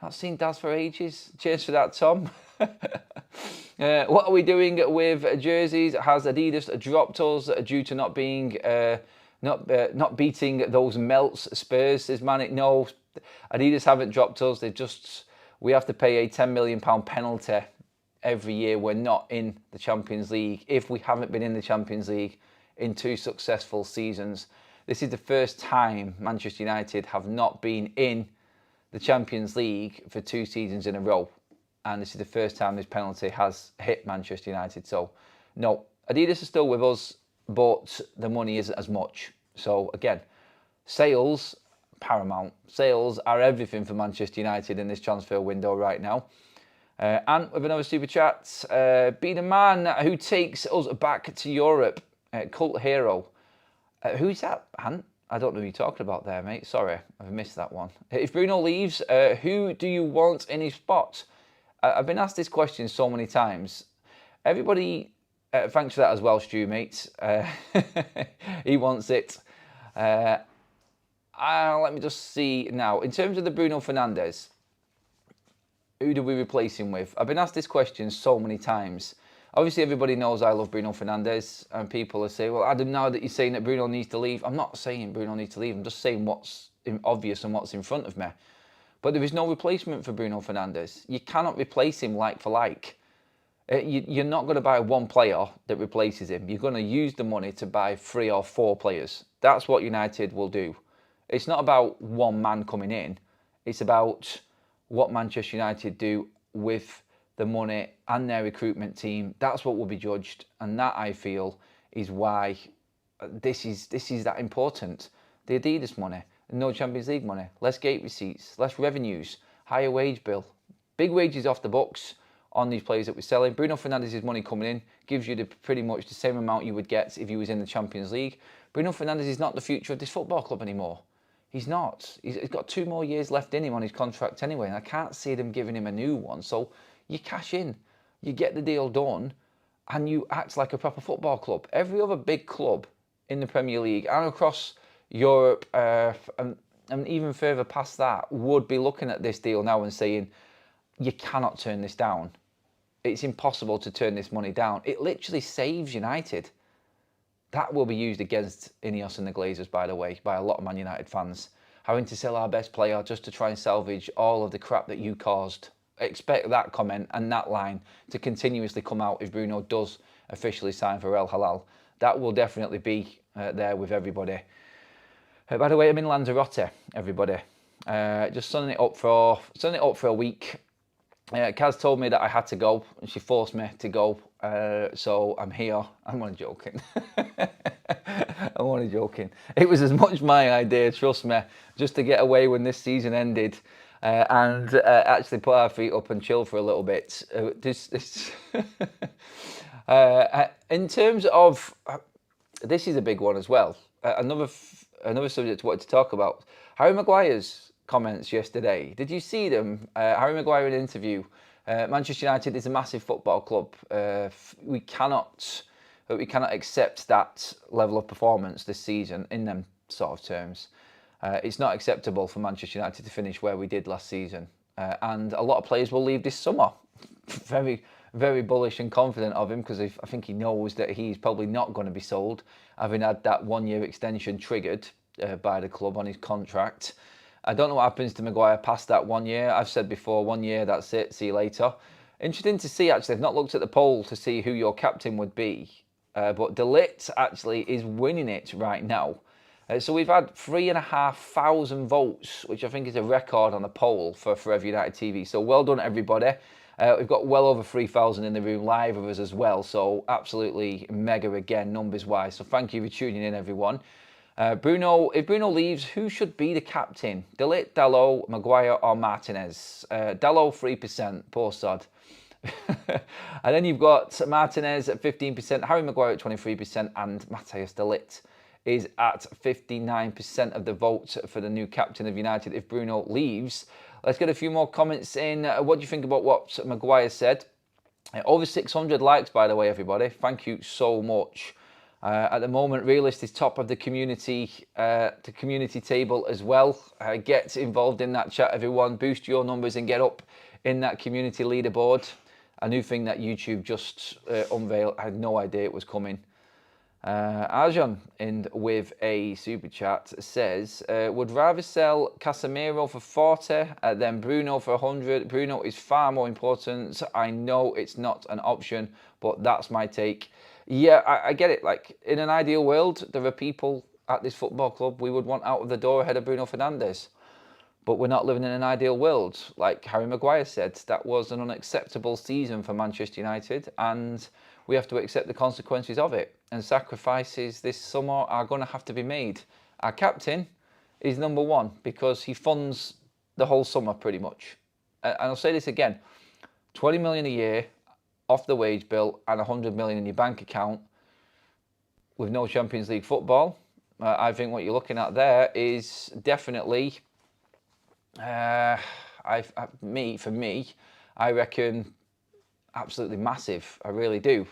Not seen Daz for ages. Cheers for that, Tom. What are we doing with jerseys? Has Adidas dropped us due to not being not beating those melts Spurs? Says Manic. No, Adidas haven't dropped us. We have to pay a £10 million penalty every year we're not in the Champions League if we haven't been in the Champions League in 2 successful seasons. This is the first time Manchester United have not been in the Champions League for 2 seasons in a row, and this is the first time this penalty has hit Manchester United. So no, Adidas are still with us, but the money isn't as much. So again, sales paramount. Sales are everything for Manchester United in this transfer window right now. And with another super chat, be the man who takes us back to Europe. Cult Hero. Who's that, Ant? I don't know who you're talking about there, mate. Sorry, I've missed that one. If Bruno leaves, who do you want in his spot? I've been asked this question so many times. Everybody, thanks for that as well, Stu, mate. He wants it. Let me just see now. In terms of the Bruno Fernandes, who do we replace him with? I've been asked this question so many times. Obviously, everybody knows I love Bruno Fernandes, and people will say, well, Adam, now that you're saying that Bruno needs to leave, I'm not saying Bruno needs to leave. I'm just saying what's obvious and what's in front of me. But there is no replacement for Bruno Fernandes. You cannot replace him like for like. You're not going to buy one player that replaces him. You're going to use the money to buy 3 or 4 players. That's what United will do. It's not about one man coming in. It's about what Manchester United do with the money and their recruitment team. That's what will be judged, and that, I feel, is why this is that important. The Adidas money, no Champions League money, less gate receipts, less revenues, higher wage bill, big wages off the books on these players that we're selling. Bruno Fernandes' money coming in gives you pretty much the same amount you would get if he was in the Champions League. Bruno Fernandes is not the future of this football club anymore. He's not. He's got 2 more years left in him on his contract anyway, and I can't see them giving him a new one. So you cash in, you get the deal done, and you act like a proper football club. Every other big club in the Premier League and across Europe, and even further past that, would be looking at this deal now and saying, you cannot turn this down. It's impossible to turn this money down. It literally saves United. That will be used against Ineos and the Glazers, by the way, by a lot of Man United fans. Having to sell our best player just to try and salvage all of the crap that you caused. Expect that comment and that line to continuously come out if Bruno does officially sign for El Hilal. That will definitely be there with everybody. By the way, I'm in Lanzarote, everybody. Just sunning it up for a week. Kaz told me that I had to go, and she forced me to go. So I'm here. I'm only joking. I'm only joking. It was as much my idea, trust me, just to get away when this season ended, and actually put our feet up and chill for a little bit. In terms of, this is a big one as well. Another subject I wanted to talk about. Harry Maguire's comments yesterday. Did you see them? Harry Maguire in an interview. Manchester United is a massive football club. We cannot accept that level of performance this season in them sort of terms. It's not acceptable for Manchester United to finish where we did last season. And a lot of players will leave this summer. Very, very bullish and confident of him, because I think he knows that he's probably not going to be sold, having had that 1-year extension triggered by the club on his contract. I don't know what happens to Maguire past that 1 year. I've said before, 1 year, that's it, see you later. Interesting to see, actually. I've not looked at the poll to see who your captain would be. But De Ligt actually is winning it right now. So we've had 3,500 votes, which I think is a record on the poll for Forever United TV. So well done, everybody. We've got well over 3,000 in the room live with us as well. So absolutely mega again, numbers-wise. So thank you for tuning in, everyone. If Bruno leaves, who should be the captain? De Ligt, Dalot, Maguire or Martinez? Dalot 3%, poor sod. And then you've got Martinez at 15%, Harry Maguire at 23%, and Matthias De Ligt is at 59% of the vote for the new captain of United if Bruno leaves. Let's get a few more comments in. What do you think about what Maguire said? Over 600 likes, by the way, everybody. Thank you so much. At the moment, Realist is top of the community table as well. Get involved in that chat, everyone. Boost your numbers and get up in that community leaderboard. A new thing that YouTube just unveiled. I had no idea it was coming. Arjan, in with a super chat, says, would rather sell Casemiro for 40 than Bruno for 100. Bruno is far more important. I know it's not an option, but that's my take. Yeah, I get it. Like, in an ideal world, there are people at this football club we would want out of the door ahead of Bruno Fernandes. But we're not living in an ideal world. Like Harry Maguire said, that was an unacceptable season for Manchester United, and we have to accept the consequences of it. And sacrifices this summer are going to have to be made. Our captain is number one because he funds the whole summer pretty much. And I'll say this again, 20 million a year off the wage bill and 100 million in your bank account. with no Champions League football, I think what you're looking at there is definitely, for me, I reckon absolutely massive. I really do.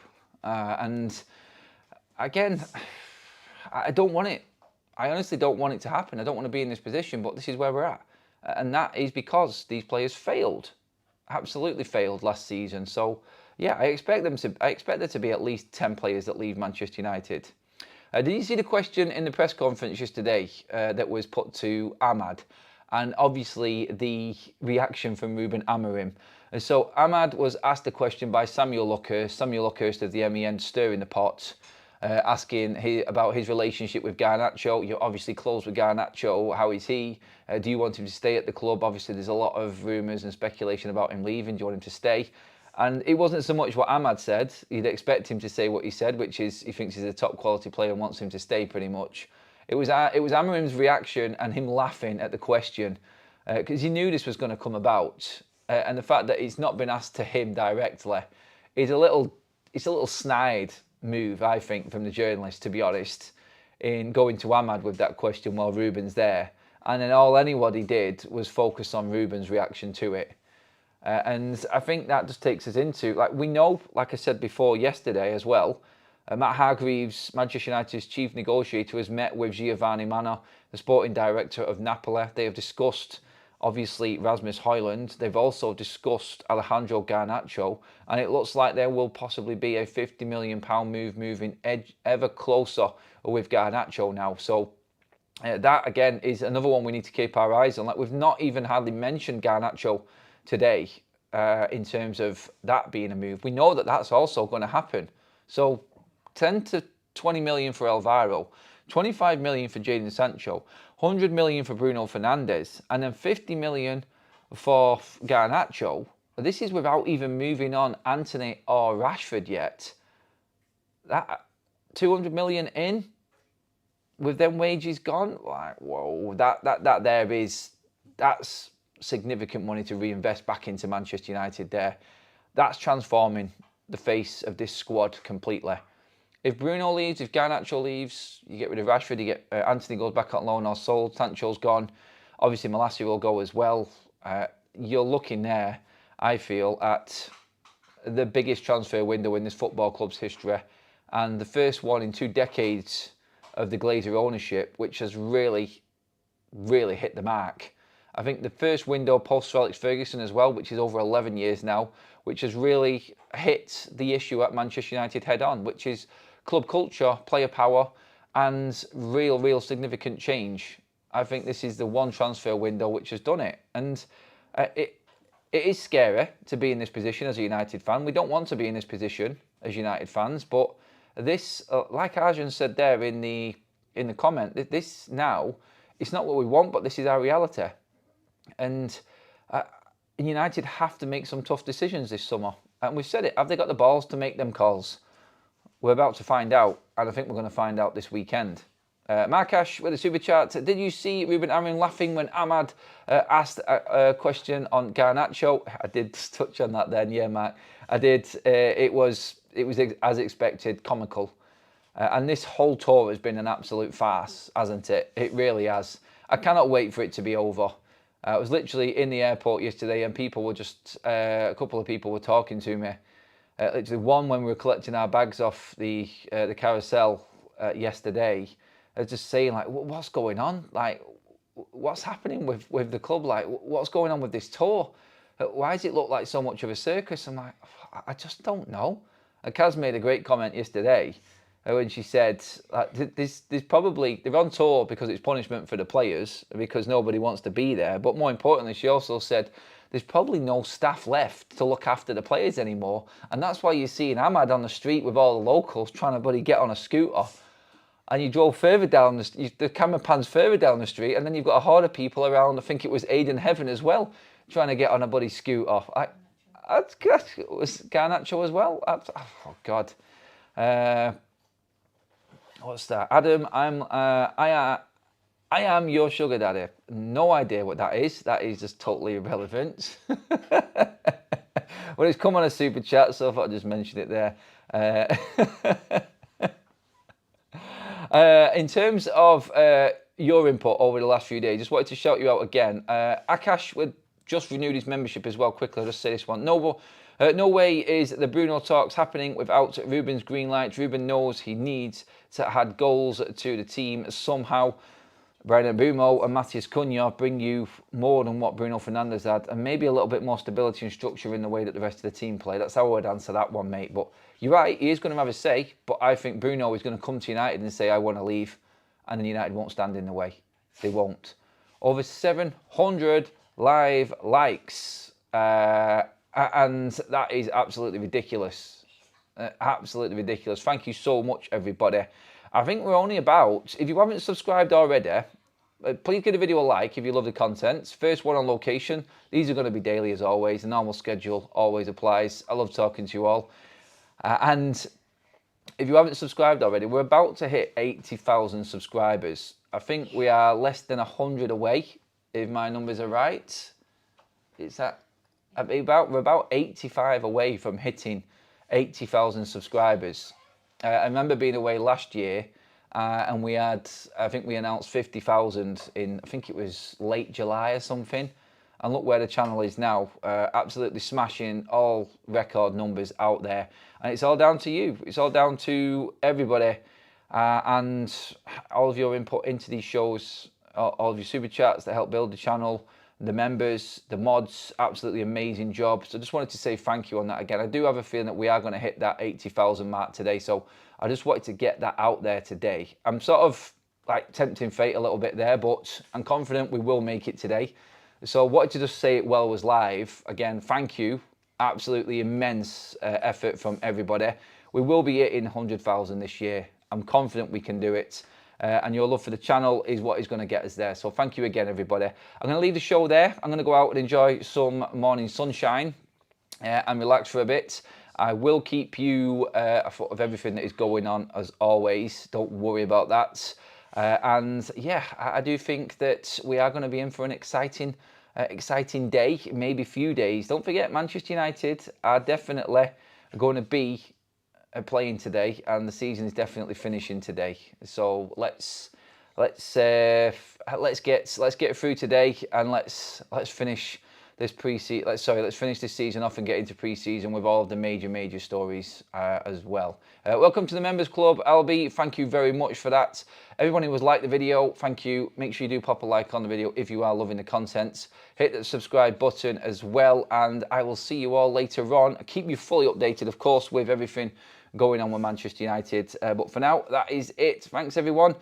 And again, I don't want it. I honestly don't want it to happen. I don't want to be in this position, but this is where we're at. And that is because these players failed, absolutely failed last season. So yeah, I expect there to be at least 10 players that leave Manchester United. Did you see the question in the press conference yesterday that was put to Ahmad? And obviously the reaction from Ruben Amorim. And so Ahmad was asked a question by Samuel Luckhurst of the MEN stirring the pot, asking about his relationship with Garnacho. You're obviously close with Garnacho. How is he? Do you want him to stay at the club? Obviously, there's a lot of rumours and speculation about him leaving. Do you want him to stay? And it wasn't so much what Ahmad said. You'd expect him to say what he said, which is he thinks he's a top quality player and wants him to stay pretty much. It was Amorim's reaction and him laughing at the question because he knew this was going to come about. And the fact that it's not been asked to him directly is it's a little snide move, I think, from the journalist, to be honest, in going to Ahmad with that question while Ruben's there. And then all anybody did was focus on Ruben's reaction to it. And I think that just takes us into, like, we know, like I said before yesterday as well, Matt Hargreaves, Manchester United's chief negotiator, has met with Giovanni Manna, the sporting director of Napoli. They have discussed, obviously, Rasmus Højlund. They've also discussed Alejandro Garnacho, and it looks like there will possibly be a £50 million move moving ever closer with Garnacho now. So that, again, is another one we need to keep our eyes on. Like, we've not even hardly mentioned Garnacho today in terms of that being a move. We know that that's also going to happen. So 10 to 20 million for Alvaro, 25 million for Jadon Sancho, 100 million for Bruno Fernandes, and then 50 million for Garnacho. This is without even moving on Antony or Rashford yet. That 200 million in with them wages gone, like, whoa, that's significant money to reinvest back into Manchester United there. That's transforming the face of this squad completely. If Bruno leaves, if Garnacho leaves, you get rid of Rashford, you get Antony goes back on loan or sold, Sancho's gone. Obviously, Malacia will go as well. You're looking there, I feel, at the biggest transfer window in this football club's history, and the first one in 2 decades of the Glazer ownership, which has really, really hit the mark. I think the first window post Alex Ferguson as well, which is over 11 years now, which has really hit the issue at Manchester United head on, which is club culture, player power, and real significant change. I think this is the one transfer window which has done it. And it is scary to be in this position as a United fan. We don't want to be in this position as United fans, but this, like Arjun said there in the comment, this now, it's not what we want, but this is our reality. And United have to make some tough decisions this summer. And we've said it, have they got the balls to make them calls? We're about to find out, and I think we're going to find out this weekend. Markash with a super chat. Did you see Ruben Amorim laughing when Ahmad asked a question on Garnacho? I did touch on that then, yeah, Mark. I did. It was as expected, comical. And this whole tour has been an absolute farce, hasn't it? It really has. I cannot wait for it to be over. I was literally in the airport yesterday, and people were just a couple of people were talking to me. Literally, one when we were collecting our bags off the carousel yesterday, just saying, like, what's going on? Like, what's happening with the club? Like, what's going on with this tour? Why does it look like so much of a circus? I'm like, I just don't know. And Kaz made a great comment yesterday when she said, there's probably, they're on tour because it's punishment for the players, because nobody wants to be there. But more importantly, she also said, there's probably no staff left to look after the players anymore. And that's why you're seeing Ahmad on the street with all the locals trying to get on a scooter. And you drove further down, the camera pans further down the street, and then you've got a horde of people around, I think it was Aiden Heaven as well, trying to get on a buddy scooter. That's good. It was Garnacho as well. Oh, God. What's that? Adam, I am your sugar daddy. No idea what that is. That is just totally irrelevant. Well, it's come on a super chat, so I thought I'd just mention it there. In terms of your input over the last few days, just wanted to shout you out again. Akash would just renewed his membership as well. Quickly, I'll just say this one. No way is the Bruno talks happening without Ruben's green light. Ruben knows he needs to add goals to the team somehow. Bryan Mbeumo and Matheus Cunha bring you more than what Bruno Fernandes had, and maybe a little bit more stability and structure in the way that the rest of the team play. That's how I would answer that one, mate. But you're right, he is going to have a say, but I think Bruno is going to come to United and say, I want to leave, and then United won't stand in the way. They won't. Over 700 live likes, and that is absolutely ridiculous. Absolutely ridiculous. Thank you so much, everybody. I think we're only about, if you haven't subscribed already, please give the video a like if you love the content. First one on location. These are going to be daily as always. The normal schedule always applies. I love talking to you all. And if you haven't subscribed already, we're about to hit 80,000 subscribers. I think we are less than 100 away, if my numbers are right. We're about 85 away from hitting 80,000 subscribers. I remember being away last year and we had, I think we announced 50,000 in, I think it was late July or something. And look where the channel is now, absolutely smashing all record numbers out there. And it's all down to you. It's all down to everybody and all of your input into these shows, all of your super chats that help build the channel, the members, the mods, absolutely amazing job. So I just wanted to say thank you on that again. I do have a feeling that we are going to hit that 80,000 mark today. So I just wanted to get that out there today. I'm sort of like tempting fate a little bit there, but I'm confident we will make it today. So I wanted to just say it while I was live. Again, thank you. Absolutely immense effort from everybody. We will be hitting 100,000 this year. I'm confident we can do it. And your love for the channel is what is going to get us there. So thank you again, everybody. I'm going to leave the show there. I'm going to go out and enjoy some morning sunshine and relax for a bit. I will keep you afoot of everything that is going on, as always. Don't worry about that. And yeah, I do think that we are going to be in for an exciting day, maybe a few days. Don't forget, Manchester United are definitely going to be playing today, and the season is definitely finishing today. So let's get through today, and let's finish this let's finish this season off and get into pre-season with all of the major stories as well. Welcome to the Members Club, Albie. Thank you very much for that. Everyone who has liked the video, thank you. Make sure you do pop a like on the video if you are loving the content. Hit the subscribe button as well, and I will see you all later on. Keep you fully updated, of course, with everything going on with Manchester United. But for now, that is it. Thanks, everyone.